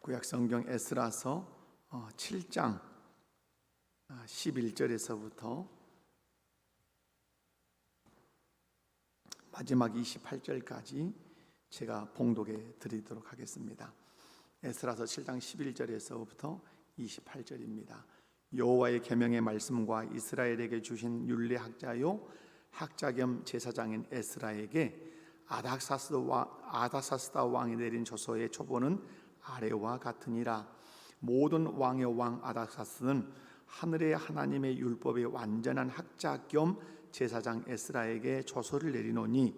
구약성경 에스라서 7장 11절에서부터 마지막 28절까지 제가 봉독해 드리도록 하겠습니다. 에스라서 7장 11절에서부터 28절입니다. 여호와의 계명의 말씀과 이스라엘에게 주신 율례학자요 학자 겸 제사장인 에스라에게 아닥사스다 왕이 내린 조서의 초본은 아래와 같으니라. 모든 왕의 왕 아닥사스는 하늘의 하나님의 율법의 완전한 학자 겸 제사장 에스라에게 조서를 내리노니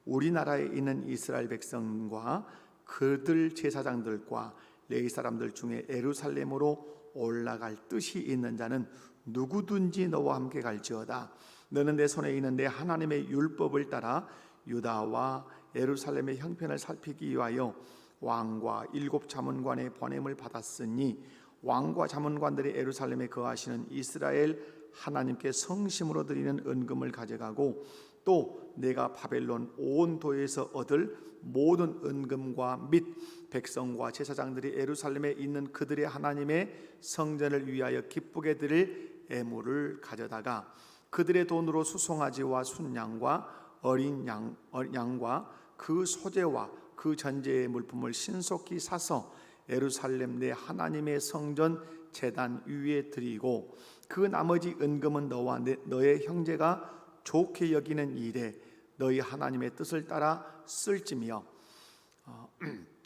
우리나라에 있는 이스라엘 백성과 그들 제사장들과 레위 사람들 중에 예루살렘으로 올라갈 뜻이 있는 자는 누구든지 너와 함께 갈지어다. 너는 내 손에 있는 내 하나님의 율법을 따라 유다와 예루살렘의 형편을 살피기 위하여 왕과 7 자문관의 보냄을 받았으니 왕과 자문관들이 예루살렘에 거하시는 이스라엘 하나님께 성심으로 드리는 은금을 가져가고 또 내가 바벨론 온 도에서 얻을 모든 은금과 및 백성과 제사장들이 예루살렘에 있는 그들의 하나님의 성전을 위하여 기쁘게 드릴 애물을 가져다가 그들의 돈으로 수송아지와 순양과 어린 양과 그 소재와 그 전제의 물품을 신속히 사서 예루살렘 내 하나님의 성전 제단 위에 드리고 그 나머지 은금은 너와 너의 형제가 좋게 여기는 일에 너희 하나님의 뜻을 따라 쓸지며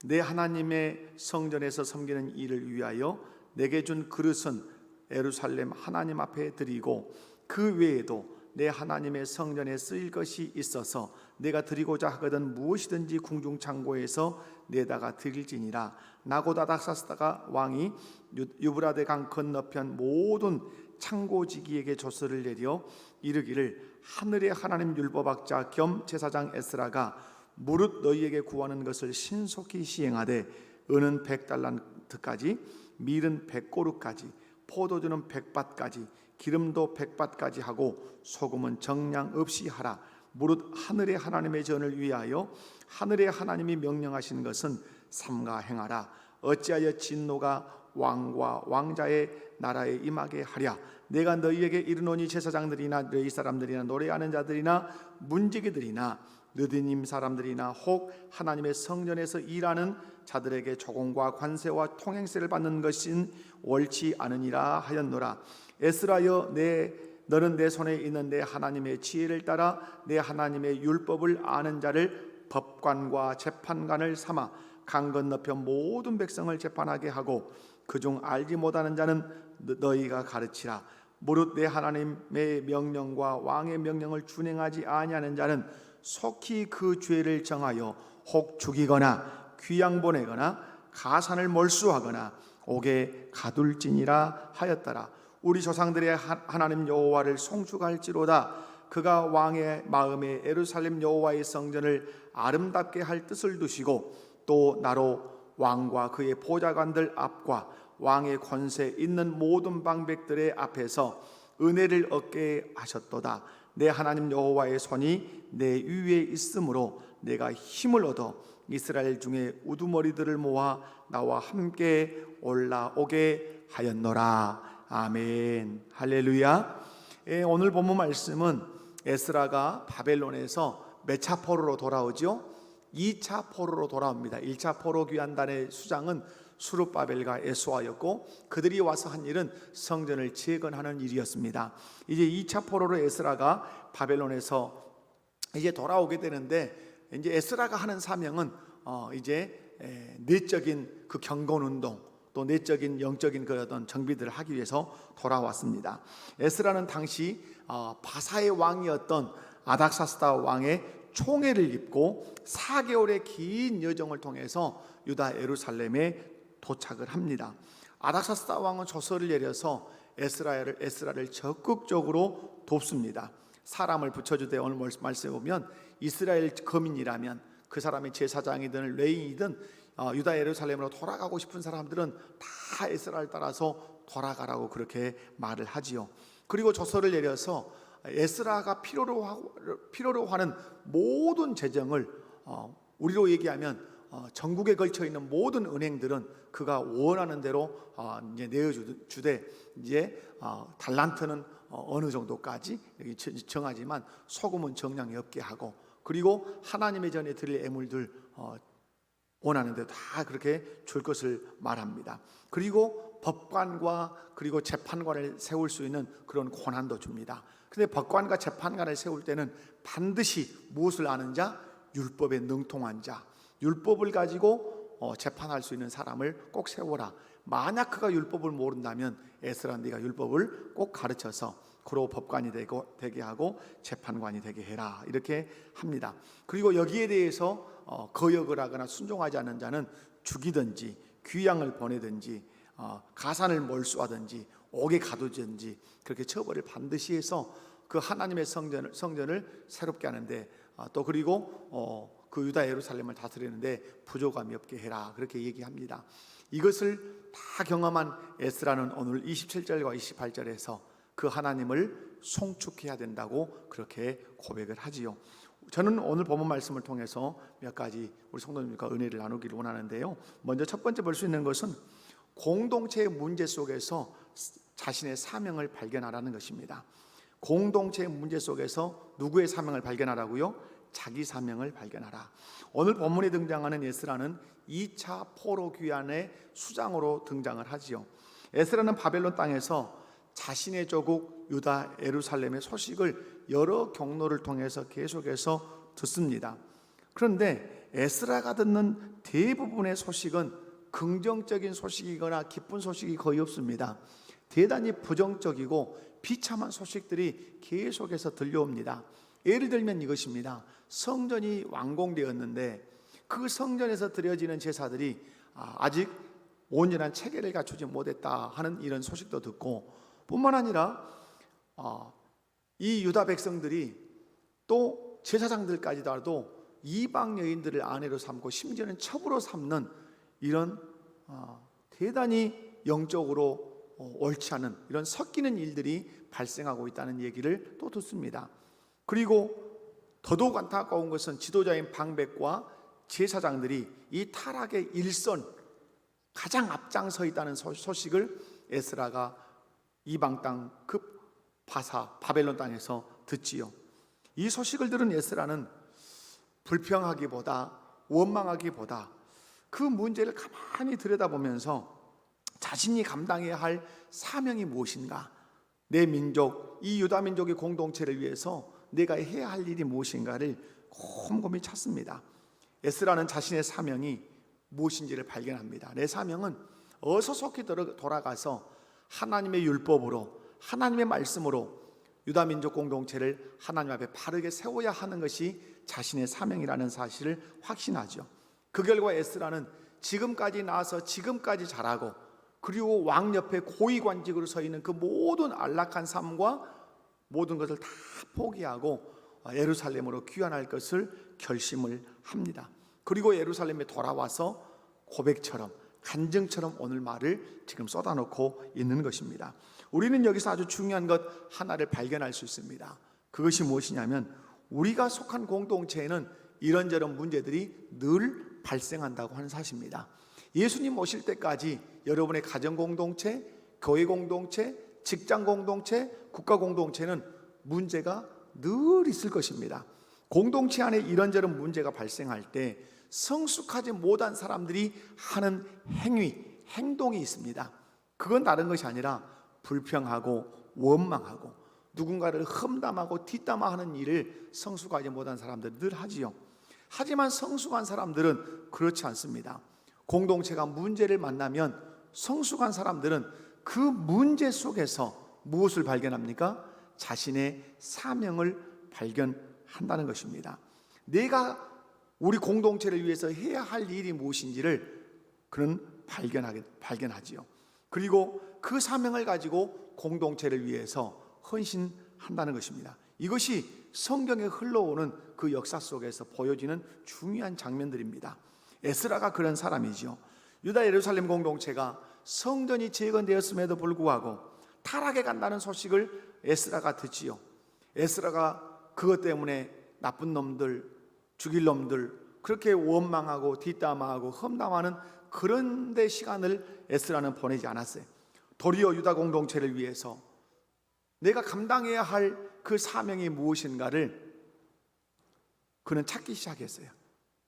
내 하나님의 성전에서 섬기는 일을 위하여 내게 준 그릇은 예루살렘 하나님 앞에 드리고 그 외에도 내 하나님의 성전에 쓰일 것이 있어서 내가 드리고자 하거든 무엇이든지 궁중 창고에서 내다가 드릴지니라. 나곧 아닥사스다 왕이 유브라데 강 건너편 모든 창고지기에게 조서를 내려 이르기를 하늘의 하나님 율법학자 겸 제사장 에스라가 무릇 너희에게 구하는 것을 신속히 시행하되 은은 100달란트까지 밀은 100고루까지 포도주는 100밭까지 기름도 100밭까지 하고 소금은 정량 없이 하라. 무릇 하늘의 하나님의 전을 위하여 하늘의 하나님이 명령하신 것은 삼가 행하라. 어찌하여 진노가 왕과 왕자의 나라에 임하게 하랴. 내가 너희에게 이르노니 제사장들이나 레위 사람들이나 노래하는 자들이나 문지기들이나 느디님 사람들이나 혹 하나님의 성전에서 일하는 자들에게 조공과 관세와 통행세를 받는 것은 옳지 않으니라 하였노라. 에스라여 너는 내 손에 있는 내 하나님의 지혜를 따라 내 하나님의 율법을 아는 자를 법관과 재판관을 삼아 강 건너편 모든 백성을 재판하게 하고 그중 알지 못하는 자는 너희가 가르치라. 무릇 내 하나님의 명령과 왕의 명령을 준행하지 아니하는 자는 속히 그 죄를 정하여 혹 죽이거나 귀양 보내거나 가산을 몰수하거나 옥에 가둘지니라 하였더라. 우리 조상들의 하나님 여호와를 송축할지로다. 그가 왕의 마음에 예루살렘 여호와의 성전을 아름답게 할 뜻을 두시고 또 나로 왕과 그의 보좌관들 앞과 왕의 권세 있는 모든 방백들의 앞에서 은혜를 얻게 하셨도다. 내 하나님 여호와의 손이 내 위에 있으므로 내가 힘을 얻어 이스라엘 중에 우두머리들을 모아 나와 함께 올라오게 하였노라. 아멘. 할렐루야. 오늘 본문 말씀은 에스라가 바벨론에서 몇 차 포로로 돌아오죠? 2차 포로로 돌아옵니다. 1차 포로 귀환단의 수장은 수룹바벨과 에스와였고 그들이 와서 한 일은 성전을 재건하는 일이었습니다. 이제 2차 포로로 에스라가 바벨론에서 이제 돌아오게 되는데 이제 에스라가 하는 사명은 이제 내적인 그 경건운동 또 내적인 영적인 그 어떤 정비들을 하기 위해서 돌아왔습니다. 에스라는 당시 바사의 왕이었던 아닥사스다 왕의 총애를 입고 4개월의 긴 여정을 통해서 유다 예루살렘에 도착을 합니다. 아닥사스다 왕은 조서를 내려서 에스라를 적극적으로 돕습니다. 사람을 붙여주되 오늘 말씀에 보면 이스라엘 거민이라면 그 사람이 제사장이든 레위이든 유다 예루살렘으로 돌아가고 싶은 사람들은 다 에스라를 따라서 돌아가라고 그렇게 말을 하지요. 그리고 조서를 내려서 에스라가 필요로 하는 모든 재정을 우리로 얘기하면 전국에 걸쳐 있는 모든 은행들은 그가 원하는 대로 이제 내어주되 이제 달란트는 어느 정도까지 정하지만 소금은 정량이 없게 하고, 그리고 하나님의 전에 드릴 애물들 원하는 대로 다 그렇게 줄 것을 말합니다. 그리고 법관과 그리고 재판관을 세울 수 있는 그런 권한도 줍니다. 근데 법관과 재판관을 세울 때는 반드시 무엇을 아는 자? 율법에 능통한 자, 율법을 가지고 재판할 수 있는 사람을 꼭 세워라. 만약 그가 율법을 모른다면 에스라, 네가 율법을 꼭 가르쳐서 그로 법관이 되게 하고 재판관이 되게 해라, 이렇게 합니다. 그리고 여기에 대해서 거역을 하거나 순종하지 않는 자는 죽이든지 귀양을 보내든지 가산을 몰수하든지 옥에 가두든지 그렇게 처벌을 반드시 해서 그 하나님의 성전을 새롭게 하는데, 또 그리고 그 유다 예루살렘을 다스리는데 부족함이 없게 해라, 그렇게 얘기합니다. 이것을 다 경험한 에스라는 오늘 27절과 28절에서 그 하나님을 송축해야 된다고 그렇게 고백을 하지요. 저는 오늘 본문 말씀을 통해서 몇 가지 우리 성도님들과 은혜를 나누기를 원하는데요. 먼저 첫 번째 볼 수 있는 것은 공동체의 문제 속에서 자신의 사명을 발견하라는 것입니다. 공동체의 문제 속에서 누구의 사명을 발견하라고요? 자기 사명을 발견하라. 오늘 본문에 등장하는 에스라는 2차 포로 귀환의 수장으로 등장을 하지요. 에스라는 바벨론 땅에서 자신의 조국 유다 예루살렘의 소식을 여러 경로를 통해서 계속해서 듣습니다. 그런데 에스라가 듣는 대부분의 소식은 긍정적인 소식이거나 기쁜 소식이 거의 없습니다. 대단히 부정적이고 비참한 소식들이 계속해서 들려옵니다. 예를 들면 이것입니다. 성전이 완공되었는데 그 성전에서 드려지는 제사들이 아직 온전한 체계를 갖추지 못했다 하는 이런 소식도 듣고, 뿐만 아니라 이 유다 백성들이 또 제사장들까지도 이방 여인들을 아내로 삼고 심지어는 첩으로 삼는 이런 대단히 영적으로 옳지 않은 이런 섞이는 일들이 발생하고 있다는 얘기를 또 듣습니다. 그리고 더더욱 안타까운 것은 지도자인 방백과 제사장들이 이 타락의 일선 가장 앞장서 있다는 소식을 에스라가 이방 땅 급 바벨론 땅에서 듣지요. 이 소식을 들은 에스라는 불평하기보다 원망하기보다 그 문제를 가만히 들여다보면서 자신이 감당해야 할 사명이 무엇인가, 내 민족, 이 유다 민족의 공동체를 위해서 내가 해야 할 일이 무엇인가를 곰곰이 찾습니다. 에스라는 자신의 사명이 무엇인지를 발견합니다. 내 사명은 어서속히 돌아가서 하나님의 율법으로, 하나님의 말씀으로 유다 민족 공동체를 하나님 앞에 바르게 세워야 하는 것이 자신의 사명이라는 사실을 확신하죠. 그 결과 에스라는 지금까지 나와서 지금까지 자라고, 그리고 왕 옆에 고위관직으로 서 있는 그 모든 안락한 삶과 모든 것을 다 포기하고 예루살렘으로 귀환할 것을 결심을 합니다. 그리고 예루살렘에 돌아와서 고백처럼 간증처럼 오늘 말을 지금 쏟아놓고 있는 것입니다. 우리는 여기서 아주 중요한 것 하나를 발견할 수 있습니다. 그것이 무엇이냐면 우리가 속한 공동체에는 이런저런 문제들이 늘 발생한다고 하는 사실입니다. 예수님 오실 때까지 여러분의 가정 공동체, 교회 공동체, 직장 공동체, 국가 공동체는 문제가 늘 있을 것입니다. 공동체 안에 이런저런 문제가 발생할 때 성숙하지 못한 사람들이 하는 행동이 있습니다. 그건 다른 것이 아니라 불평하고 원망하고 누군가를 험담하고 뒷담화하는 일을 성숙하지 못한 사람들은 늘 하지요. 하지만 성숙한 사람들은 그렇지 않습니다. 공동체가 문제를 만나면 성숙한 사람들은 그 문제 속에서 무엇을 발견합니까? 자신의 사명을 발견한다는 것입니다. 내가 우리 공동체를 위해서 해야 할 일이 무엇인지를 그는 발견하지요. 그리고 그 사명을 가지고 공동체를 위해서 헌신한다는 것입니다. 이것이 성경에 흘러오는 그 역사 속에서 보여지는 중요한 장면들입니다. 에스라가 그런 사람이죠. 유다 예루살렘 공동체가 성전이 재건되었음에도 불구하고 타락해 간다는 소식을 에스라가 듣지요. 에스라가 그것 때문에 나쁜 놈들, 죽일 놈들, 그렇게 원망하고 뒷담화하고 험담하는 그런 데 시간을 에스라는 보내지 않았어요. 도리어 유다 공동체를 위해서 내가 감당해야 할 그 사명이 무엇인가를 그는 찾기 시작했어요.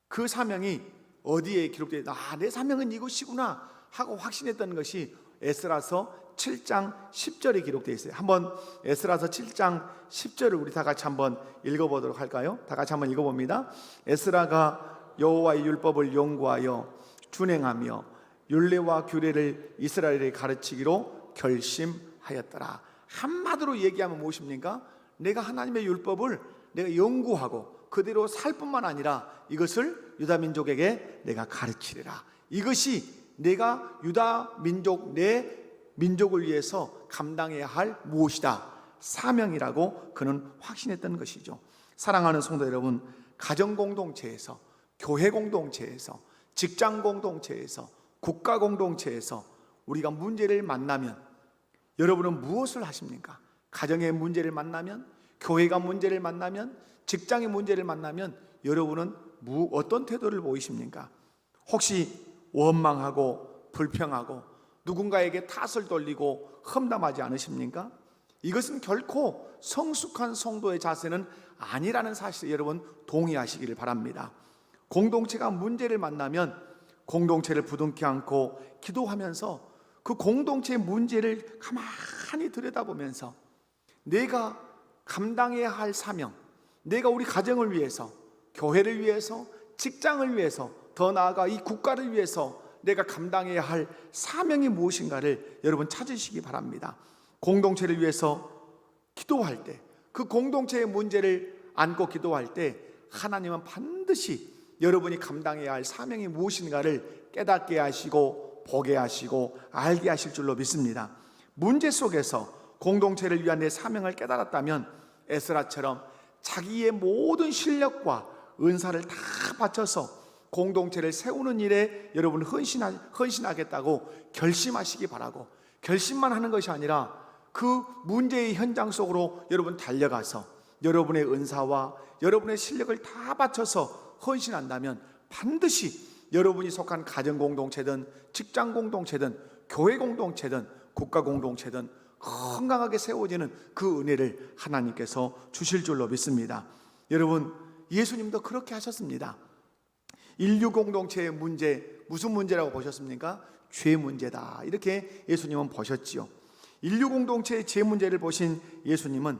그 사명이 어디에 기록되어 있나, 내 사명은 이것이구나 하고 확신했던 것이 에스라서 7장 10절에 기록되어 있어요. 한번 에스라서 7장 10절을 우리 다 같이 한번 읽어보도록 할까요? 다 같이 한번 읽어봅니다. 에스라가 여호와의 율법을 연구하여 준행하며 율례와 규례를 이스라엘에 가르치기로 결심하였더라. 한마디로 얘기하면 무엇입니까? 내가 하나님의 율법을 내가 연구하고 그대로 살 뿐만 아니라 이것을 유다 민족에게 내가 가르치리라. 이것이 내가 유다 민족, 내 민족을 위해서 감당해야 할 무엇이다, 사명이라고 그는 확신했던 것이죠. 사랑하는 성도 여러분, 가정 공동체에서, 교회 공동체에서, 직장 공동체에서, 국가 공동체에서 우리가 문제를 만나면 여러분은 무엇을 하십니까? 가정의 문제를 만나면, 교회가 문제를 만나면, 직장의 문제를 만나면 여러분은 어떤 태도를 보이십니까? 혹시 원망하고 불평하고 누군가에게 탓을 돌리고 험담하지 않으십니까? 이것은 결코 성숙한 성도의 자세는 아니라는 사실을 여러분 동의하시기를 바랍니다. 공동체가 문제를 만나면 공동체를 부둥켜 안고 기도하면서 그 공동체의 문제를 가만히 들여다보면서 내가 감당해야 할 사명, 내가 우리 가정을 위해서, 교회를 위해서, 직장을 위해서, 더 나아가 이 국가를 위해서 내가 감당해야 할 사명이 무엇인가를 여러분 찾으시기 바랍니다. 공동체를 위해서 기도할 때, 그 공동체의 문제를 안고 기도할 때 하나님은 반드시 여러분이 감당해야 할 사명이 무엇인가를 깨닫게 하시고 보게 하시고 알게 하실 줄로 믿습니다. 문제 속에서 공동체를 위한 내 사명을 깨달았다면 에스라처럼 자기의 모든 실력과 은사를 다 바쳐서 공동체를 세우는 일에 여러분 헌신하겠다고 결심하시기 바라고, 결심만 하는 것이 아니라 그 문제의 현장 속으로 여러분 달려가서 여러분의 은사와 여러분의 실력을 다 바쳐서 헌신한다면 반드시 여러분이 속한 가정 공동체든 직장 공동체든 교회 공동체든 국가 공동체든 건강하게 세워지는 그 은혜를 하나님께서 주실 줄로 믿습니다. 여러분, 예수님도 그렇게 하셨습니다. 인류 공동체의 문제, 무슨 문제라고 보셨습니까? 죄 문제다, 이렇게 예수님은 보셨지요. 인류 공동체의 죄 문제를 보신 예수님은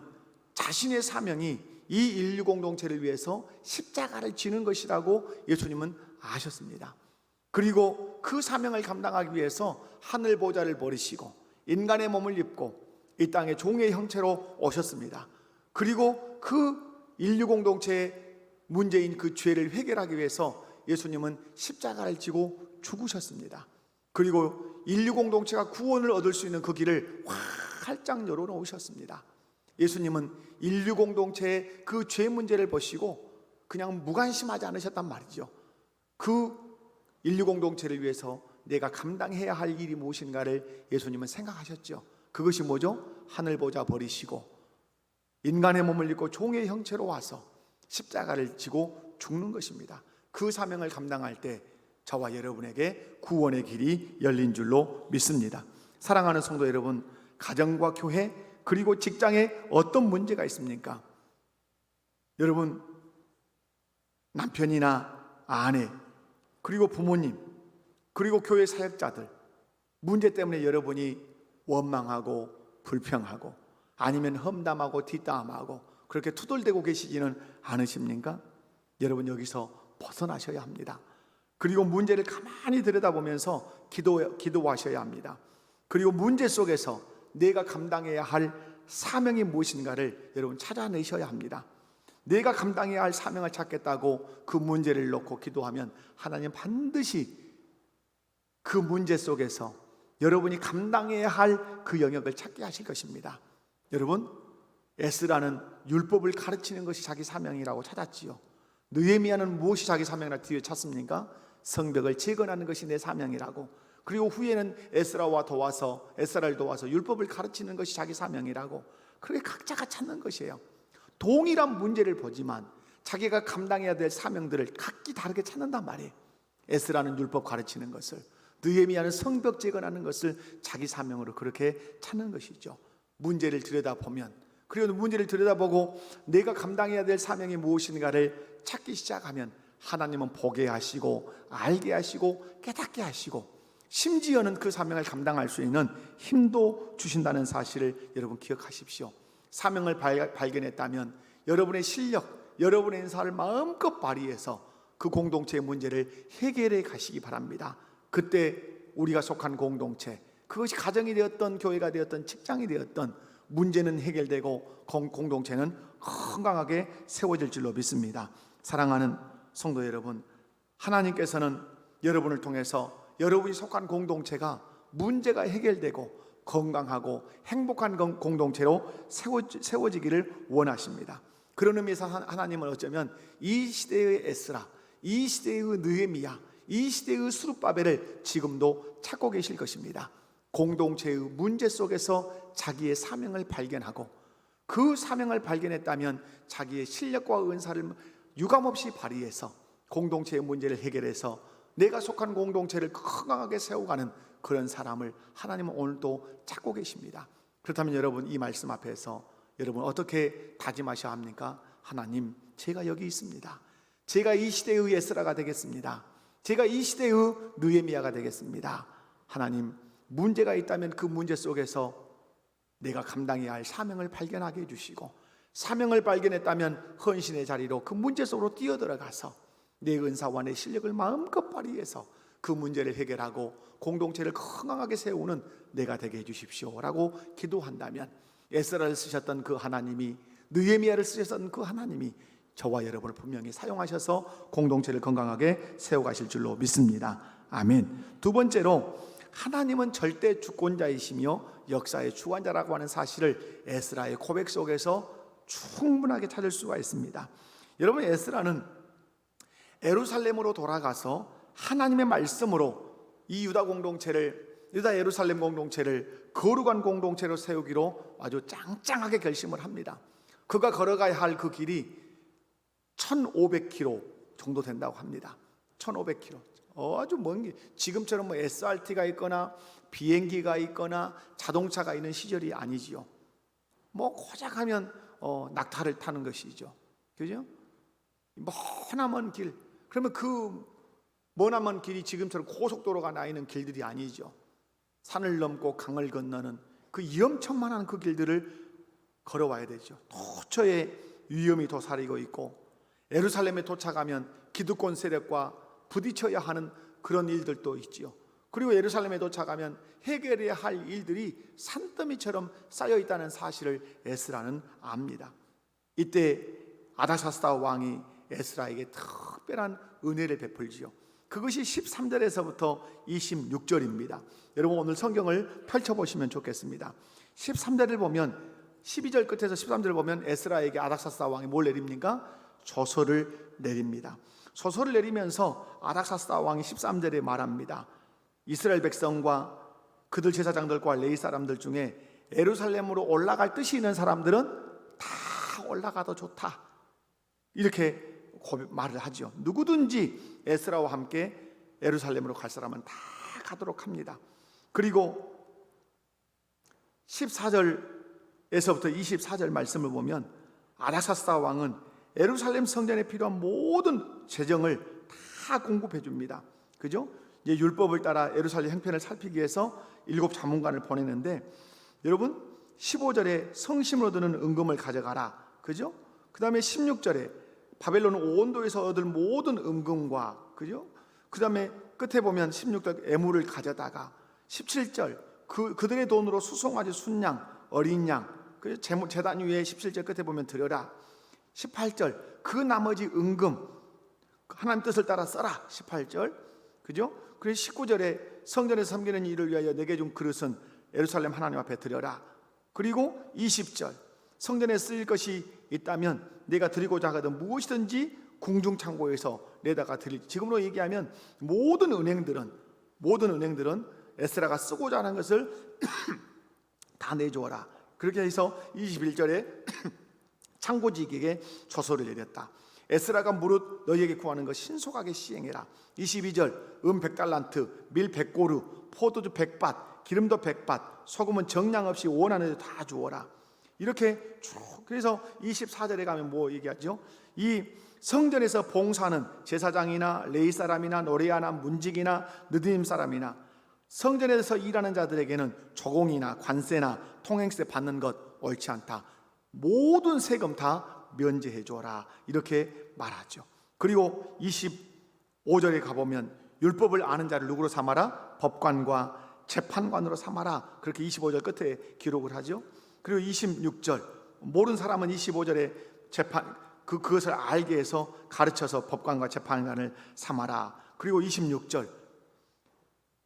자신의 사명이 이 인류 공동체를 위해서 십자가를 지는 것이라고 예수님은 아셨습니다. 그리고 그 사명을 감당하기 위해서 하늘 보좌를 버리시고 인간의 몸을 입고 이 땅에 종의 형체로 오셨습니다. 그리고 그 인류 공동체의 문제인 그 죄를 해결하기 위해서 예수님은 십자가를 지고 죽으셨습니다. 그리고 인류 공동체가 구원을 얻을 수 있는 그 길을 활짝 열어놓으셨습니다. 예수님은 인류 공동체의 그 죄 문제를 보시고 그냥 무관심하지 않으셨단 말이죠. 그 인류 공동체를 위해서 내가 감당해야 할 일이 무엇인가를 예수님은 생각하셨죠. 그것이 뭐죠? 하늘 보좌 버리시고 인간의 몸을 입고 종의 형체로 와서 십자가를 지고 죽는 것입니다. 그 사명을 감당할 때 저와 여러분에게 구원의 길이 열린 줄로 믿습니다. 사랑하는 성도 여러분, 가정과 교회 그리고 직장에 어떤 문제가 있습니까? 여러분, 남편이나 아내 그리고 부모님 그리고 교회 사역자들, 문제 때문에 여러분이 원망하고 불평하고 아니면 험담하고 뒷담하고 그렇게 투덜대고 계시지는 않으십니까? 여러분, 여기서 벗어나셔야 합니다. 그리고 문제를 가만히 들여다보면서 기도하셔야 합니다. 그리고 문제 속에서 내가 감당해야 할 사명이 무엇인가를 여러분 찾아내셔야 합니다. 내가 감당해야 할 사명을 찾겠다고 그 문제를 놓고 기도하면 하나님 반드시 그 문제 속에서 여러분이 감당해야 할 그 영역을 찾게 하실 것입니다. 여러분, 에스라는 율법을 가르치는 것이 자기 사명이라고 찾았지요. 느헤미야는 무엇이 자기 사명이라 뒤에 찾습니까? 성벽을 재건하는 것이 내 사명이라고. 그리고 후에는 에스라를 도와서 율법을 가르치는 것이 자기 사명이라고. 그렇게 각자가 찾는 것이에요. 동일한 문제를 보지만 자기가 감당해야 될 사명들을 각기 다르게 찾는단 말이에요. 에스라는 율법 가르치는 것을, 느헤미야는 성벽 재건하는 것을 자기 사명으로 그렇게 찾는 것이죠. 문제를 들여다보면, 그리고 문제를 들여다보고 내가 감당해야 될 사명이 무엇인가를 찾기 시작하면 하나님은 보게 하시고 알게 하시고 깨닫게 하시고 심지어는 그 사명을 감당할 수 있는 힘도 주신다는 사실을 여러분 기억하십시오. 사명을 발견했다면 여러분의 실력, 여러분의 인사를 마음껏 발휘해서 그 공동체의 문제를 해결해 가시기 바랍니다. 그때 우리가 속한 공동체, 그것이 가정이 되었던 교회가 되었던 직장이 되었던 문제는 해결되고 공동체는 건강하게 세워질 줄로 믿습니다. 사랑하는 성도 여러분, 하나님께서는 여러분을 통해서 여러분이 속한 공동체가 문제가 해결되고 건강하고 행복한 공동체로 세워지기를 원하십니다. 그런 의미에서 하나님은 어쩌면 이 시대의 에스라, 이 시대의 느헤미야, 이 시대의 스룹바벨을 지금도 찾고 계실 것입니다. 공동체의 문제 속에서 자기의 사명을 발견하고 그 사명을 발견했다면 자기의 실력과 은사를 유감없이 발휘해서 공동체의 문제를 해결해서 내가 속한 공동체를 건강하게 세워가는 그런 사람을 하나님은 오늘도 찾고 계십니다. 그렇다면 여러분, 이 말씀 앞에서 여러분 어떻게 다짐하셔야 합니까? 하나님, 제가 여기 있습니다. 제가 이 시대의 에스라가 되겠습니다. 제가 이 시대의 느헤미야가 되겠습니다. 하나님, 문제가 있다면 그 문제 속에서 내가 감당해야 할 사명을 발견하게 해주시고, 사명을 발견했다면 헌신의 자리로 그 문제 속으로 뛰어들어가서 내 은사와 내 실력을 마음껏 발휘해서 그 문제를 해결하고 공동체를 건강하게 세우는 내가 되게 해주십시오 라고 기도한다면, 에스라를 쓰셨던 그 하나님이, 느헤미야를 쓰셨던 그 하나님이 저와 여러분을 분명히 사용하셔서 공동체를 건강하게 세워가실 줄로 믿습니다. 아멘. 두 번째로, 하나님은 절대 주권자이시며 역사의 주관자라고 하는 사실을 에스라의 고백 속에서 충분하게 찾을 수가 있습니다. 여러분, 에스라는 예루살렘으로 돌아가서 하나님의 말씀으로 이 유다 예루살렘 공동체를 거룩한 공동체로 세우기로 아주 짱짱하게 결심을 합니다. 그가 걸어가야 할 그 길이 1500km 정도 된다고 합니다. 1500km. 아주 먼 길. 지금처럼 뭐 SRT가 있거나 비행기가 있거나 자동차가 있는 시절이 아니지요. 뭐 고작 하면 낙타를 타는 것이죠. 그죠? 머나먼 길. 그러면 그 머나먼 길이 지금처럼 고속도로가 나 있는 길들이 아니죠. 산을 넘고 강을 건너는 그 위험천만한 그 길들을 걸어와야 되죠. 도처에 위험이 도사리고 있고, 예루살렘에 도착하면 기득권 세력과 부딪혀야 하는 그런 일들도 있지요. 그리고 예루살렘에 도착하면 해결해야 할 일들이 산더미처럼 쌓여 있다는 사실을 에스라는 압니다. 이때 아닥사스다 왕이 에스라에게 특별한 은혜를 베풀지요. 그것이 13절에서부터 26절입니다. 여러분, 오늘 성경을 펼쳐보시면 좋겠습니다. 13절을 보면, 12절 끝에서 13절을 보면 에스라에게 아닥사스다 왕이 뭘 내립니까? 조서를 내립니다. 소설을 내리면서 아닥사스다 왕이 13절에 말합니다. 이스라엘 백성과 그들 제사장들과 레위 사람들 중에 예루살렘으로 올라갈 뜻이 있는 사람들은 다 올라가도 좋다, 이렇게 말을 하죠. 누구든지 에스라와 함께 예루살렘으로 갈 사람은 다 가도록 합니다. 그리고 14절에서부터 24절 말씀을 보면 아닥사스다 왕은 예루살렘 성전에 필요한 모든 재정을 다 공급해 줍니다. 그죠? 이제 율법을 따라 예루살렘 형편을 살피기 위해서 7 자문관을 보내는데, 여러분 15절에 성심으로 드는 은금을 가져가라. 그죠? 그 다음에 16절에 바벨론 온도에서 얻을 모든 은금과, 그죠? 그 다음에 끝에 보면 16절 애물을 가져다가, 17절 그들의 돈으로 수송아지 순양 어린 양, 제단 위에 17절 끝에 보면 드려라. 18절 그 나머지 은금 하나님 뜻을 따라 써라. 18절, 그죠? 그래서 19절에 성전에서 섬기는 일을 위하여 내게 준 그릇은 예루살렘 하나님 앞에 드려라. 그리고 20절 성전에 쓰일 것이 있다면 내가 드리고자 하거든 무엇이든지 궁중창고에서 내다가 드릴. 지금으로 얘기하면 모든 은행들은 에스라가 쓰고자 하는 것을 다 내주어라. 그렇게 해서 21절에 창고직에게 조서를 내렸다. 에스라가 무릇 너희에게 구하는 것 신속하게 시행해라. 22절 은 100달란트, 밀 100고루, 포도주 100밭, 기름도 100밭, 소금은 정량 없이 원하는 대로 다 주어라. 이렇게 쭉. 그래서 24절에 가면 뭐 얘기하죠? 이 성전에서 봉사하는 제사장이나 레위 사람이나 노래하나 문지기나 느드님 사람이나 성전에서 일하는 자들에게는 조공이나 관세나 통행세 받는 것 옳지 않다. 모든 세금 다 면제해 줘라. 이렇게 말하죠. 그리고 25절에 가보면 율법을 아는 자를 누구로 삼아라? 법관과 재판관으로 삼아라. 그렇게 25절 끝에 기록을 하죠. 그리고 26절 모르는 사람은 25절에 그것을 알게 해서 가르쳐서 법관과 재판관을 삼아라. 그리고 26절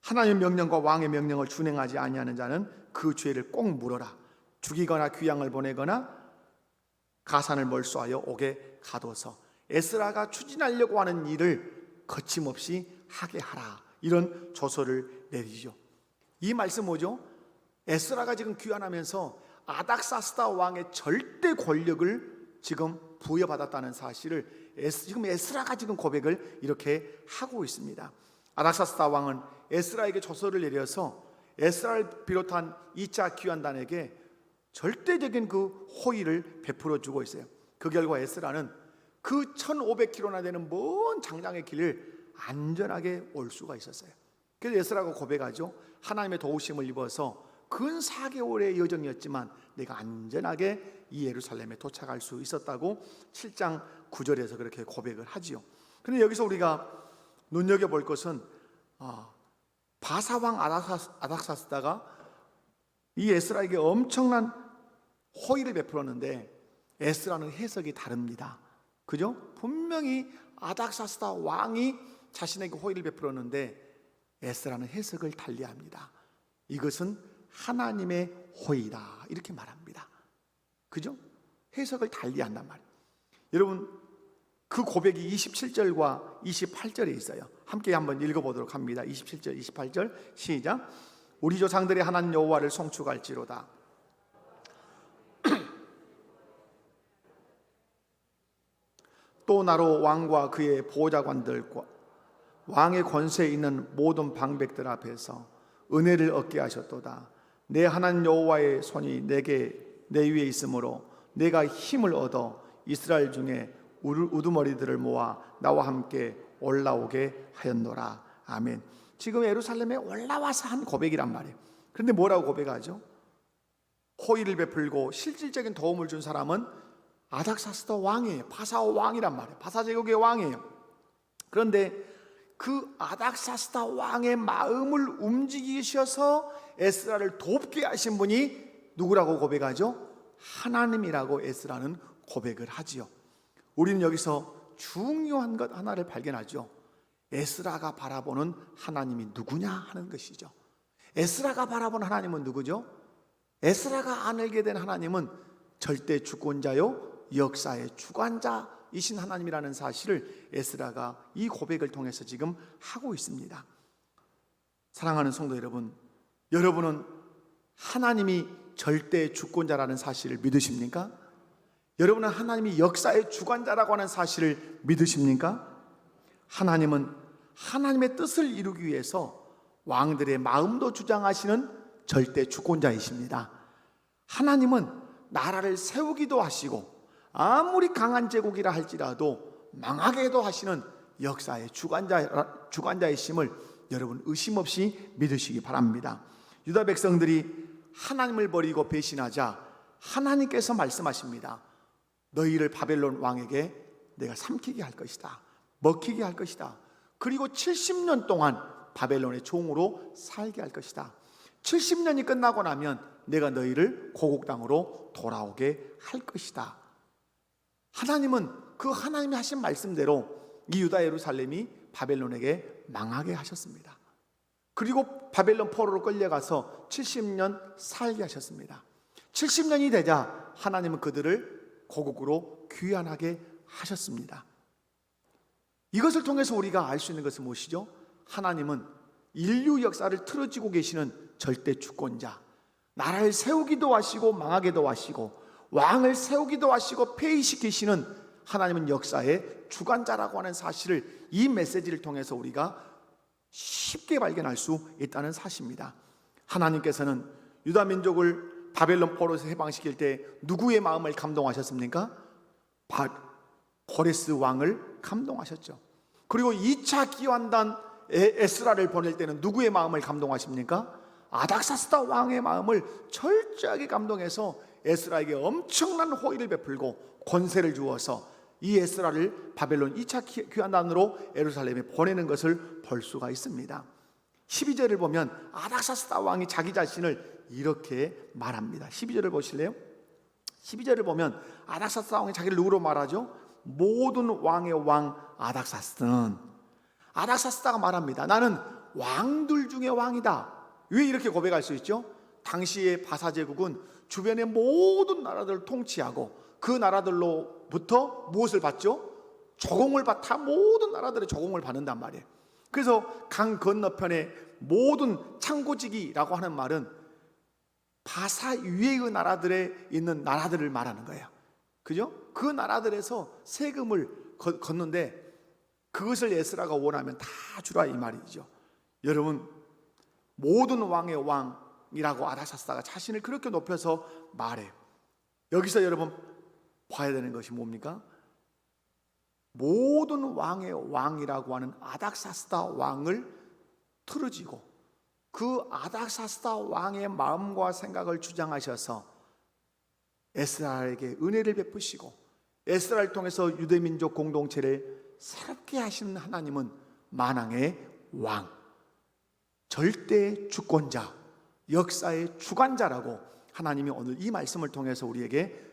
하나님의 명령과 왕의 명령을 준행하지 아니하는 자는 그 죄를 꼭 물어라. 죽이거나 귀양을 보내거나 가산을 몰수하여 옥에 가둬서 에스라가 추진하려고 하는 일을 거침없이 하게 하라. 이런 조서를 내리죠. 이 말씀 뭐죠? 에스라가 지금 귀환하면서 아닥사스다 왕의 절대 권력을 지금 부여받았다는 사실을 지금 에스라가 지금 고백을 이렇게 하고 있습니다. 아닥사스다 왕은 에스라에게 조서를 내려서 에스라를 비롯한 2차 귀환단에게 절대적인 그 호의를 베풀어 주고 있어요. 그 결과 에스라는 그 1500km나 되는 먼 장장의 길을 안전하게 올 수가 있었어요. 그래서 에스라가 고백하죠. 하나님의 도우심을 입어서 근 4개월의 여정이었지만 내가 안전하게 이 예루살렘에 도착할 수 있었다고 7장 9절에서 그렇게 고백을 하지요. 그런데 여기서 우리가 눈여겨볼 것은 바사왕 아닥사스다가 이 에스라에게 엄청난 호의를 베풀었는데 에스라는 해석이 다릅니다. 그죠? 분명히 아닥사스다 왕이 자신에게 호의를 베풀었는데 에스라는 해석을 달리합니다. 이것은 하나님의 호의다 이렇게 말합니다. 그죠? 해석을 달리한단 말이에요. 여러분 그 고백이 27절과 28절에 있어요. 함께 한번 읽어보도록 합니다. 27절 28절 시작. 우리 조상들의 하나님 여호와를 송축할지로다. 또 나로 왕과 그의 보좌관들과 왕의 권세에 있는 모든 방백들 앞에서 은혜를 얻게 하셨도다. 내 하나님 여호와의 손이 내 위에 있으므로 내가 힘을 얻어 이스라엘 중에 우두머리들을 모아 나와 함께 올라오게 하였노라. 아멘. 지금 예루살렘에 올라와서 한 고백이란 말이에요. 그런데 뭐라고 고백하죠? 호의를 베풀고 실질적인 도움을 준 사람은 아닥사스다 왕이에요. 바사 왕이란 말이에요. 바사 제국의 왕이에요. 그런데 그 아닥사스다 왕의 마음을 움직이셔서 에스라를 돕게 하신 분이 누구라고 고백하죠? 하나님이라고 에스라는 고백을 하지요. 우리는 여기서 중요한 것 하나를 발견하죠. 에스라가 바라보는 하나님이 누구냐 하는 것이죠. 에스라가 바라보는 하나님은 누구죠? 에스라가 알게 된 하나님은 절대 주권자요 역사의 주관자이신 하나님이라는 사실을 에스라가 이 고백을 통해서 지금 하고 있습니다. 사랑하는 성도 여러분, 여러분은 하나님이 절대 주권자라는 사실을 믿으십니까? 여러분은 하나님이 역사의 주관자라고 하는 사실을 믿으십니까? 하나님은 하나님의 뜻을 이루기 위해서 왕들의 마음도 주장하시는 절대 주권자이십니다. 하나님은 나라를 세우기도 하시고 아무리 강한 제국이라 할지라도 망하게도 하시는 역사의 주관자이심을 여러분 의심 없이 믿으시기 바랍니다. 유다 백성들이 하나님을 버리고 배신하자 하나님께서 말씀하십니다. 너희를 바벨론 왕에게 내가 삼키게 할 것이다. 먹히게 할 것이다. 그리고 70년 동안 바벨론의 종으로 살게 할 것이다. 70년이 끝나고 나면 내가 너희를 고국 땅으로 돌아오게 할 것이다. 하나님은 그 하나님이 하신 말씀대로 이 유다 예루살렘이 바벨론에게 망하게 하셨습니다. 그리고 바벨론 포로로 끌려가서 70년 살게 하셨습니다. 70년이 되자 하나님은 그들을 고국으로 귀환하게 하셨습니다. 이것을 통해서 우리가 알 수 있는 것은 무엇이죠? 하나님은 인류 역사를 틀어지고 계시는 절대 주권자, 나라를 세우기도 하시고 망하게도 하시고 왕을 세우기도 하시고 폐위시키시는 하나님은 역사의 주관자라고 하는 사실을 이 메시지를 통해서 우리가 쉽게 발견할 수 있다는 사실입니다. 하나님께서는 유다 민족을 바벨론 포로에서 해방시킬 때 누구의 마음을 감동하셨습니까? 고레스 왕을 감동하셨죠. 그리고 2차 기환단 에스라를 보낼 때는 누구의 마음을 감동하십니까? 아닥사스다 왕의 마음을 철저하게 감동해서 에스라에게 엄청난 호의를 베풀고 권세를 주어서 이 에스라를 바벨론 2차 귀환단으로 예루살렘에 보내는 것을 볼 수가 있습니다. 12절을 보면 아닥사스다 왕이 자기 자신을 이렇게 말합니다. 12절을 보실래요? 12절을 보면 아닥사스다 왕이 자기를 누구로 말하죠? 모든 왕의 왕 아닥사스는, 아닥사스다가 말합니다. 나는 왕들 중에 왕이다. 왜 이렇게 고백할 수 있죠? 당시의 바사 제국은 주변의 모든 나라들을 통치하고 그 나라들로부터 무엇을 받죠? 조공을 받아 모든 나라들의 조공을 받는단 말이에요. 그래서 강 건너편에 모든 창고지기라고 하는 말은 바사 위의 나라들에 있는 나라들을 말하는 거예요. 그죠? 그 나라들에서 세금을 걷는데 그것을 에스라가 원하면 다 주라 이 말이죠. 여러분, 모든 왕의 왕이라고 아닥사스다가 자신을 그렇게 높여서 말해요. 여기서 여러분 봐야 되는 것이 뭡니까? 모든 왕의 왕이라고 하는 아닥사스다 왕을 틀어지고 그 아닥사스다 왕의 마음과 생각을 주장하셔서 에스라에게 은혜를 베푸시고 에스라를 통해서 유대민족 공동체를 새롭게 하시는 하나님은 만왕의 왕, 절대 주권자, 역사의 주관자라고 하나님이 오늘 이 말씀을 통해서 우리에게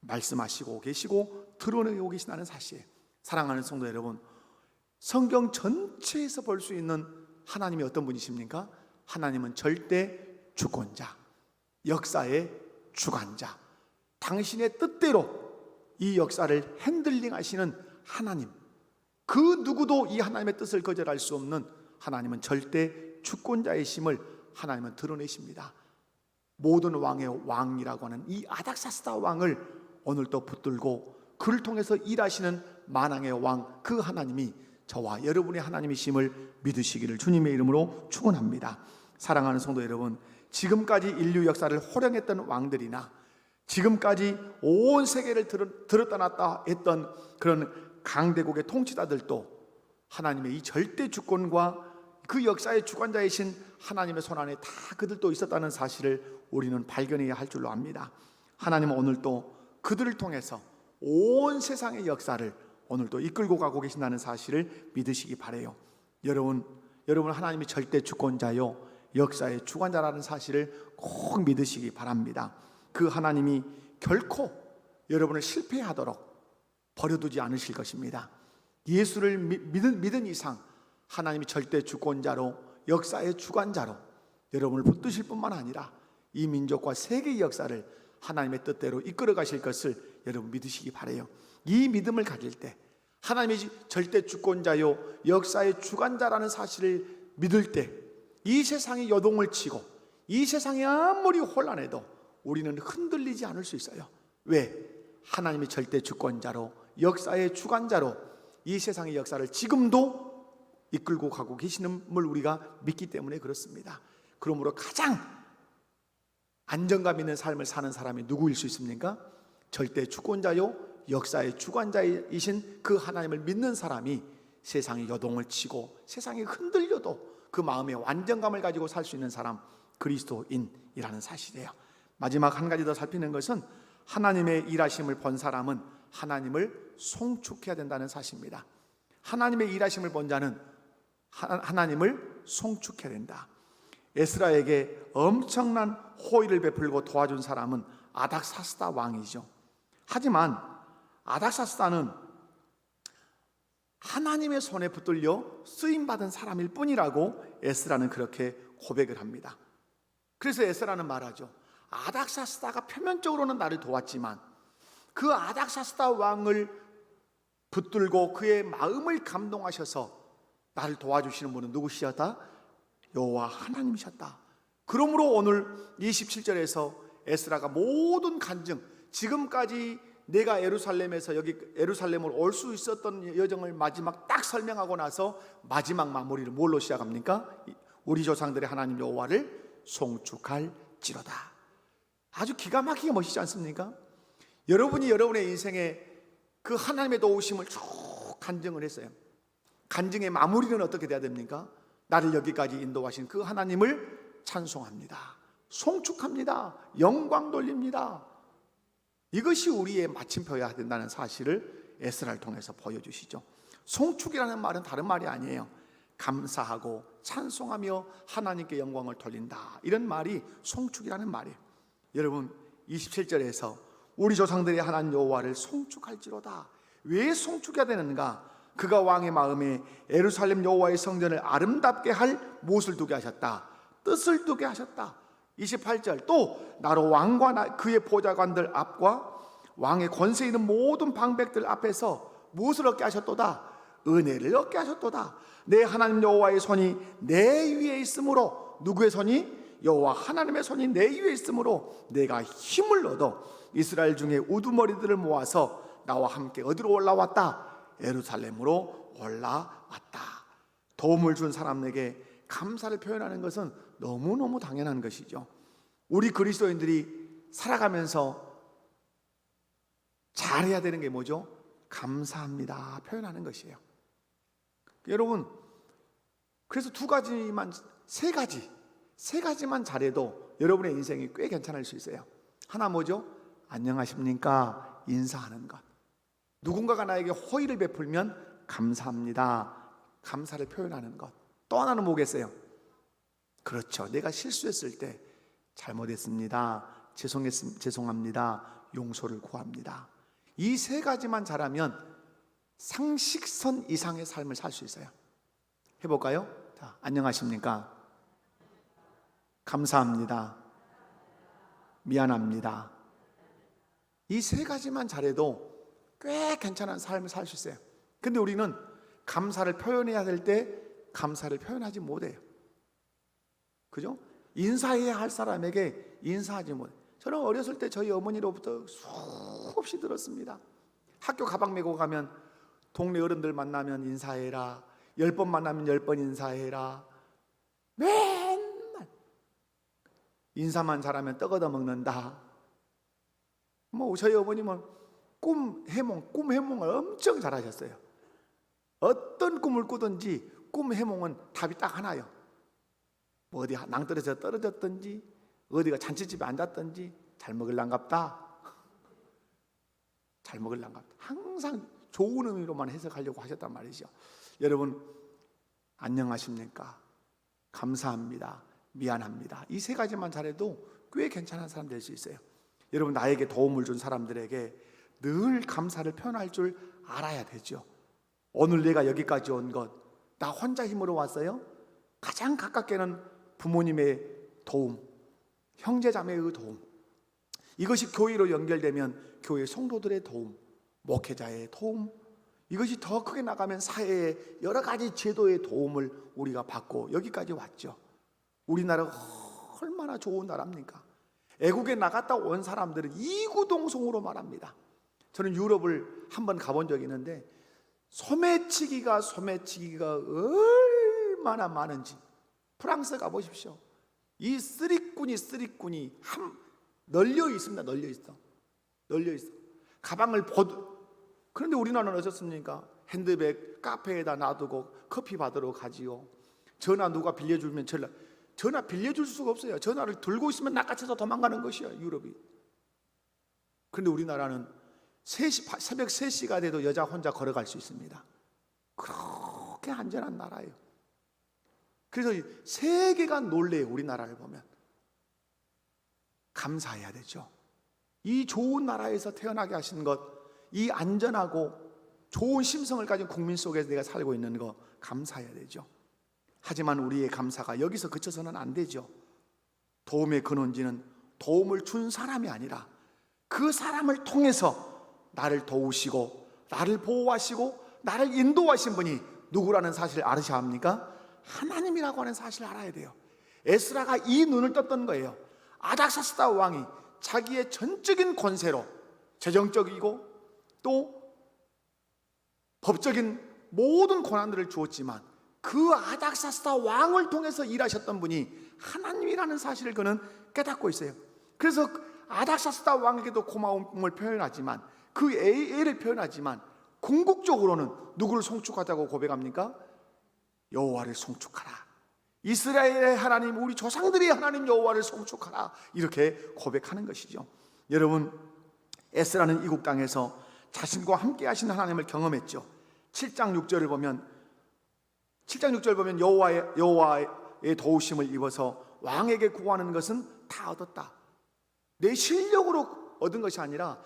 말씀하시고 계시고 드러내고 계시다는 사실. 사랑하는 성도 여러분, 성경 전체에서 볼 수 있는 하나님이 어떤 분이십니까? 하나님은 절대 주권자, 역사의 주관자, 당신의 뜻대로 이 역사를 핸들링 하시는 하나님, 그 누구도 이 하나님의 뜻을 거절할 수 없는 하나님은 절대 주권자이심을 하나님은 드러내십니다. 모든 왕의 왕이라고 하는 이 아닥사스다 왕을 오늘 또 붙들고 그를 통해서 일하시는 만왕의 왕, 그 하나님이 저와 여러분의 하나님이심을 믿으시기를 주님의 이름으로 축원합니다. 사랑하는 성도 여러분, 지금까지 인류 역사를 호령했던 왕들이나 지금까지 온 세계를 들었다 놨다 했던 그런 강대국의 통치자들도 하나님의 이 절대 주권과 그 역사의 주관자이신 하나님의 손안에 다 그들도 있었다는 사실을 우리는 발견해야 할 줄로 압니다. 하나님은 오늘 또 그들을 통해서 온 세상의 역사를 오늘 또 이끌고 가고 계신다는 사실을 믿으시기 바라요. 여러분 하나님이 절대 주권자요 역사의 주관자라는 사실을 꼭 믿으시기 바랍니다. 그 하나님이 결코 여러분을 실패하도록 버려두지 않으실 것입니다. 예수를 믿은 이상 하나님이 절대 주권자로 역사의 주관자로 여러분을 붙드실 뿐만 아니라 이 민족과 세계의 역사를 하나님의 뜻대로 이끌어 가실 것을 여러분 믿으시기 바라요. 이 믿음을 가질 때 하나님이 절대 주권자요 역사의 주관자라는 사실을 믿을 때 이 세상이 여동을 치고 이 세상이 아무리 혼란해도 우리는 흔들리지 않을 수 있어요. 왜? 하나님이 절대 주권자로 역사의 주관자로 이 세상의 역사를 지금도 이끌고 가고 계시는 걸 우리가 믿기 때문에 그렇습니다. 그러므로 가장 안정감 있는 삶을 사는 사람이 누구일 수 있습니까? 절대 주권자요 역사의 주관자이신 그 하나님을 믿는 사람이 세상이 여동을 치고 세상이 흔들려도 그 마음에 완전감을 가지고 살 수 있는 사람, 그리스도인이라는 사실이에요. 마지막 한 가지 더 살피는 것은 하나님의 일하심을 본 사람은 하나님을 송축해야 된다는 사실입니다. 하나님의 일하심을 본 자는 하나님을 송축해야 된다. 에스라에게 엄청난 호의를 베풀고 도와준 사람은 아닥사스다 왕이죠. 하지만 아닥사스다는 하나님의 손에 붙들려 쓰임받은 사람일 뿐이라고 에스라는 그렇게 고백을 합니다. 그래서 에스라는 말하죠. 아닥사스다가 표면적으로는 나를 도왔지만 그 아닥사스다 왕을 붙들고 그의 마음을 감동하셔서 나를 도와주시는 분은 누구시었다? 여호와 하나님이셨다. 그러므로 오늘 27절에서 에스라가 모든 간증, 지금까지 내가 예루살렘에서 여기 예루살렘으로 올 수 있었던 여정을 마지막 딱 설명하고 나서 마지막 마무리를 뭘로 시작합니까? 우리 조상들의 하나님 여호와를 송축할지로다. 아주 기가 막히게 멋있지 않습니까? 여러분이 여러분의 인생에 그 하나님의 도우심을 쭉 간증을 했어요. 간증의 마무리는 어떻게 돼야 됩니까? 나를 여기까지 인도하신 그 하나님을 찬송합니다. 송축합니다. 영광 돌립니다. 이것이 우리의 마침표여야 된다는 사실을 에스라를 통해서 보여주시죠. 송축이라는 말은 다른 말이 아니에요. 감사하고 찬송하며 하나님께 영광을 돌린다, 이런 말이 송축이라는 말이에요. 여러분, 27절에서 우리 조상들이 하나님 여호와를 송축할지로다. 왜 송축해야 되는가? 그가 왕의 마음에 예루살렘 여호와의 성전을 아름답게 할 무엇을 두게 하셨다? 뜻을 두게 하셨다. 28절, 또 나로 왕과 그의 보좌관들 앞과 왕의 권세 있는 모든 방백들 앞에서 무엇을 얻게 하셨도다? 은혜를 얻게 하셨도다. 내 하나님 여호와의 손이 내 위에 있으므로, 누구의 손이? 여호와 하나님의 손이 내 위에 있으므로 내가 힘을 얻어 이스라엘 중에 우두머리들을 모아서 나와 함께 어디로 올라왔다? 예루살렘으로 올라왔다. 도움을 준 사람에게 감사를 표현하는 것은 너무너무 당연한 것이죠. 우리 그리스도인들이 살아가면서 잘해야 되는 게 뭐죠? 감사합니다 표현하는 것이에요. 여러분, 그래서 세 가지만 잘해도 여러분의 인생이 꽤 괜찮을 수 있어요. 하나 뭐죠? 안녕하십니까 인사하는 것. 누군가가 나에게 호의를 베풀면 감사합니다, 감사를 표현하는 것. 또 하나는 뭐겠어요? 그렇죠, 내가 실수했을 때 잘못했습니다, 죄송합니다, 용서를 구합니다. 이 세 가지만 잘하면 상식선 이상의 삶을 살 수 있어요. 해볼까요? 자, 안녕하십니까, 감사합니다, 미안합니다. 이 세 가지만 잘해도 꽤 괜찮은 삶을 살 수 있어요. 근데 우리는 감사를 표현해야 될 때 감사를 표현하지 못해요. 그죠? 인사해야 할 사람에게 인사하지 못해요. 저는 어렸을 때 저희 어머니로부터 수없이 들었습니다. 학교 가방 메고 가면 동네 어른들 만나면 인사해라, 10번 만나면 10번 인사해라. 맨날 인사만 잘하면 떡 얻어 먹는다. 저희 어머님은 꿈 해몽을 엄청 잘하셨어요. 어떤 꿈을 꾸든지 꿈 해몽은 답이 딱 하나요. 어디 낭떠러지에서 떨어졌든지, 어디가 잔치집에 앉았든지, 잘 먹을란갑다, 잘 먹을란갑다. 항상 좋은 의미로만 해석하려고 하셨단 말이죠. 여러분, 안녕하십니까, 감사합니다, 미안합니다. 이 세 가지만 잘해도 꽤 괜찮은 사람 될 수 있어요. 여러분, 나에게 도움을 준 사람들에게 늘 감사를 표현할 줄 알아야 되죠. 오늘 내가 여기까지 온 것, 나 혼자 힘으로 왔어요? 가장 가깝게는 부모님의 도움, 형제자매의 도움, 이것이 교회로 연결되면 교회 성도들의 도움, 목회자의 도움, 이것이 더 크게 나가면 사회의 여러 가지 제도의 도움을 우리가 받고 여기까지 왔죠. 우리나라가 얼마나 좋은 나라입니까? 애국에 나갔다 온 사람들은 이구동성으로 말합니다. 저는 유럽을 한번 가본 적이 있는데 소매치기가 얼마나 많은지 프랑스 가보십시오. 이 쓰리꾼이 널려 있습니다. 널려 있어. 가방을 그런데 우리나라는 어떻습니까? 핸드백 카페에다 놔두고 커피 받으러 가지요. 전화 누가 빌려주면 전화 빌려줄 수가 없어요. 전화를 들고 있으면 낚아채서 도망가는 것이야, 유럽이. 그런데 우리나라는 새벽 3시가 돼도 여자 혼자 걸어갈 수 있습니다. 그렇게 안전한 나라예요. 그래서 세계가 놀래요. 우리나라를 보면 감사해야 되죠. 이 좋은 나라에서 태어나게 하신 것, 이 안전하고 좋은 심성을 가진 국민 속에서 내가 살고 있는 거 감사해야 되죠. 하지만 우리의 감사가 여기서 그쳐서는 안 되죠. 도움의 근원지는 도움을 준 사람이 아니라 그 사람을 통해서 나를 도우시고 나를 보호하시고 나를 인도하신 분이 누구라는 사실을 알으셔야 합니까? 하나님이라고 하는 사실을 알아야 돼요. 에스라가 이 눈을 떴던 거예요. 아닥사스다 왕이 자기의 전적인 권세로 재정적이고 또 법적인 모든 고난들을 주었지만 그 아닥사스다 왕을 통해서 일하셨던 분이 하나님이라는 사실을 그는 깨닫고 있어요. 그래서 아닥사스다 왕에게도 고마움을 표현하지만 그 애를 표현하지만 궁극적으로는 누구를 송축하다고 고백합니까? 여호와를 송축하라. 이스라엘의 하나님, 우리 조상들의 하나님 여호와를 송축하라. 이렇게 고백하는 것이죠. 여러분, 에스라는 이국 땅에서 자신과 함께 하신 하나님을 경험했죠. 7장 6절을 보면 여호와의 도우심을 입어서 왕에게 구하는 것은 다 얻었다. 내 실력으로 얻은 것이 아니라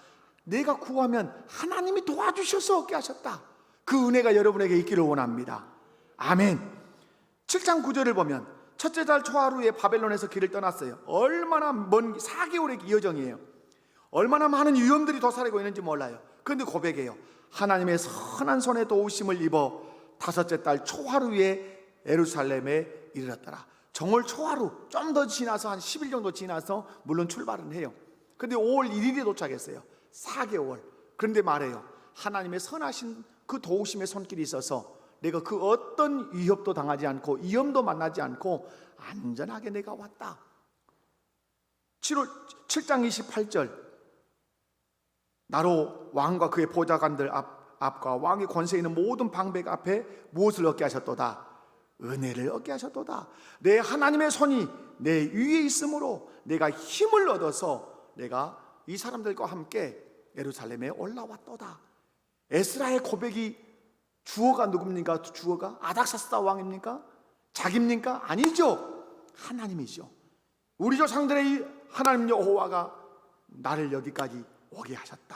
내가 구하면 하나님이 도와주셔서 얻게 하셨다. 그 은혜가 여러분에게 있기를 원합니다. 아멘. 7장 9절을 보면 첫째 달 초하루에 바벨론에서 길을 떠났어요. 얼마나 먼 4개월의 여정이에요. 얼마나 많은 위험들이 도사리고 있는지 몰라요. 그런데 고백해요. 하나님의 선한 손에 도우심을 입어 다섯째 달 초하루에 예루살렘에 이르렀더라. 정월 초하루, 좀 더 지나서 한 10일 정도 지나서 물론 출발은 해요. 그런데 5월 1일에 도착했어요. 4개월. 그런데 말해요. 하나님의 선하신 그 도우심의 손길이 있어서 내가 그 어떤 위협도 당하지 않고 위험도 만나지 않고 안전하게 내가 왔다. 7장 28절, 나로 왕과 그의 보좌관들 앞과 왕의 권세 있는 모든 방백 앞에 무엇을 얻게 하셨도다? 은혜를 얻게 하셨도다. 내 하나님의 손이 내 위에 있으므로 내가 힘을 얻어서 내가 이 사람들과 함께 예루살렘에 올라왔도다. 에스라의 고백이 주어가 누굽니까? 주어가 아닥사스다 왕입니까? 자기입니까? 아니죠. 하나님이죠. 우리 조상들의 하나님 여호와가 나를 여기까지 오게 하셨다.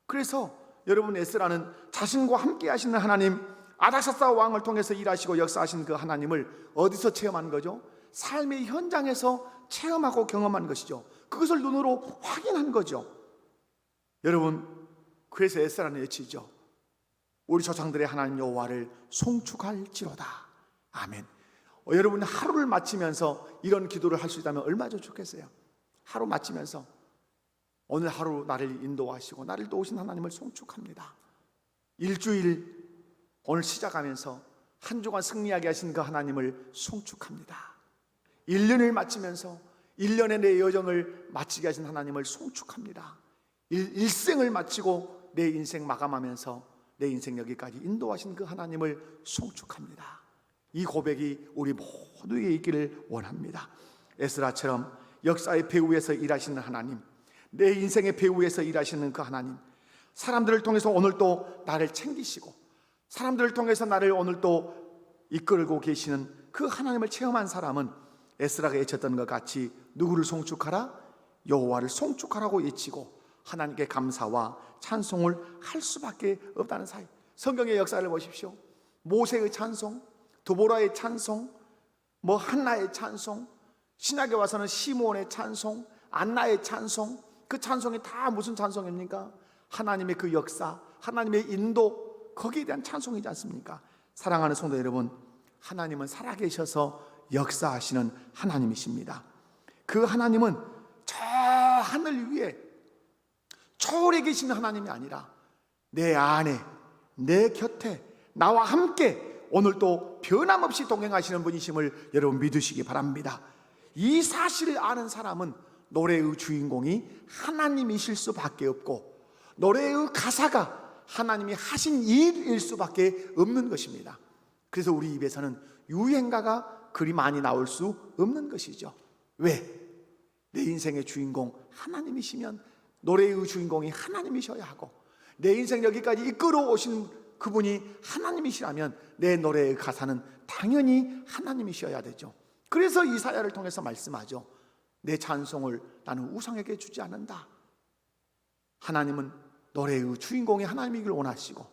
그래서 여러분, 에스라는 자신과 함께 하시는 하나님, 아닥사스다 왕을 통해서 일하시고 역사하신 그 하나님을 어디서 체험한 거죠? 삶의 현장에서 체험하고 경험한 것이죠. 그것을 눈으로 확인한 거죠. 여러분, 그래서 에스라는 외치죠. 우리 조상들의 하나님 여호와를 송축할지로다. 아멘. 여러분, 하루를 마치면서 이런 기도를 할 수 있다면 얼마나 좋겠어요. 하루 마치면서 오늘 하루 나를 인도하시고 나를 도우신 하나님을 송축합니다. 일주일 오늘 시작하면서 한 주간 승리하게 하신 그 하나님을 송축합니다. 1년을 마치면서 1년의 내 여정을 마치게 하신 하나님을 송축합니다. 일생을 마치고 내 인생 마감하면서 내 인생 여기까지 인도하신 그 하나님을 송축합니다. 이 고백이 우리 모두에게 있기를 원합니다. 에스라처럼 역사의 배후에서 일하시는 하나님, 내 인생의 배후에서 일하시는 그 하나님, 사람들을 통해서 오늘 또 나를 챙기시고 사람들을 통해서 나를 오늘 또 이끌고 계시는 그 하나님을 체험한 사람은 에스라가 외쳤던 것 같이 누구를 송축하라? 여호와를 송축하라고 외치고 하나님께 감사와 찬송을 할 수밖에 없다는 사실. 성경의 역사를 보십시오. 모세의 찬송, 드보라의 찬송, 한나의 찬송, 신약에 와서는 시므온의 찬송, 안나의 찬송. 그 찬송이 다 무슨 찬송입니까? 하나님의 그 역사, 하나님의 인도, 거기에 대한 찬송이지 않습니까? 사랑하는 성도 여러분, 하나님은 살아계셔서 역사하시는 하나님이십니다. 그 하나님은 저 하늘 위에 초월에 계시는 하나님이 아니라 내 안에, 내 곁에 나와 함께 오늘 또 변함없이 동행하시는 분이심을 여러분 믿으시기 바랍니다. 이 사실을 아는 사람은 노래의 주인공이 하나님이실 수밖에 없고 노래의 가사가 하나님이 하신 일일 수밖에 없는 것입니다. 그래서 우리 입에서는 유행가가 그리 많이 나올 수 없는 것이죠. 왜? 내 인생의 주인공 하나님이시면 노래의 주인공이 하나님이셔야 하고 내 인생 여기까지 이끌어 오신 그분이 하나님이시라면 내 노래의 가사는 당연히 하나님이셔야 되죠. 그래서 이사야를 통해서 말씀하죠. 내 찬송을 나는 우상에게 주지 않는다. 하나님은 노래의 주인공이 하나님이기를 원하시고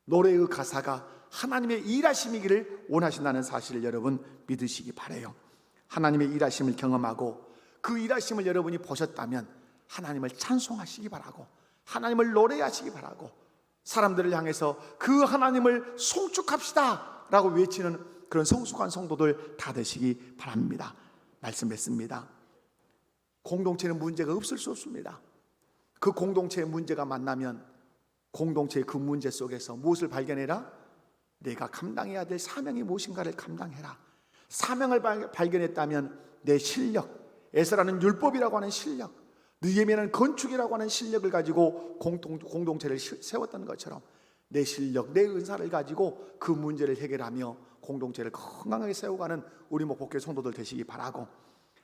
노래의 가사가 하나님의 일하심이기를 원하신다는 사실을 여러분 믿으시기 바라요. 하나님의 일하심을 경험하고 그 일하심을 여러분이 보셨다면 하나님을 찬송하시기 바라고 하나님을 노래하시기 바라고 사람들을 향해서 그 하나님을 송축합시다 라고 외치는 그런 성숙한 성도들 다 되시기 바랍니다. 말씀 맺습니다. 공동체는 문제가 없을 수 없습니다. 그 공동체의 문제가 만나면 공동체의 그 문제 속에서 무엇을 발견해라? 내가 감당해야 될 사명이 무엇인가를 감당해라. 사명을 발견했다면 내 실력, 에스라는 율법이라고 하는 실력, 느헤미야는 건축이라고 하는 실력을 가지고 공동체를 세웠던 것처럼 내 실력, 내 은사를 가지고 그 문제를 해결하며 공동체를 건강하게 세워가는 우리 목복교회 성도들 되시기 바라고,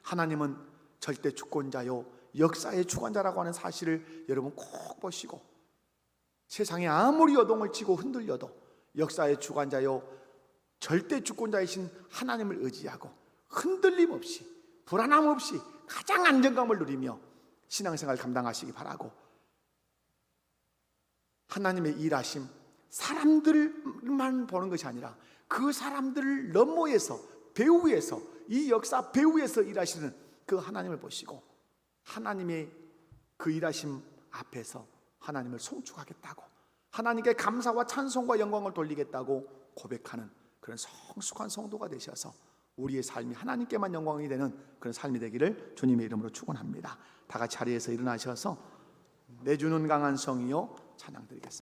하나님은 절대 주권자요 역사의 주관자라고 하는 사실을 여러분 꼭 보시고, 세상에 아무리 여동을 치고 흔들려도 역사의 주관자요 절대 주권자이신 하나님을 의지하고 흔들림 없이 불안함 없이 가장 안정감을 누리며 신앙생활 감당하시기 바라고, 하나님의 일하심, 사람들만 보는 것이 아니라 그 사람들을 너머에서, 배후에서, 이 역사 배후에서 일하시는 그 하나님을 보시고 하나님의 그 일하심 앞에서 하나님을 송축하겠다고, 하나님께 감사와 찬송과 영광을 돌리겠다고 고백하는 그런 성숙한 성도가 되셔서 우리의 삶이 하나님께만 영광이 되는 그런 삶이 되기를 주님의 이름으로 축원합니다. 다 같이 자리에서 일어나셔서 내 주는 강한 성이요 찬양 드리겠습니다.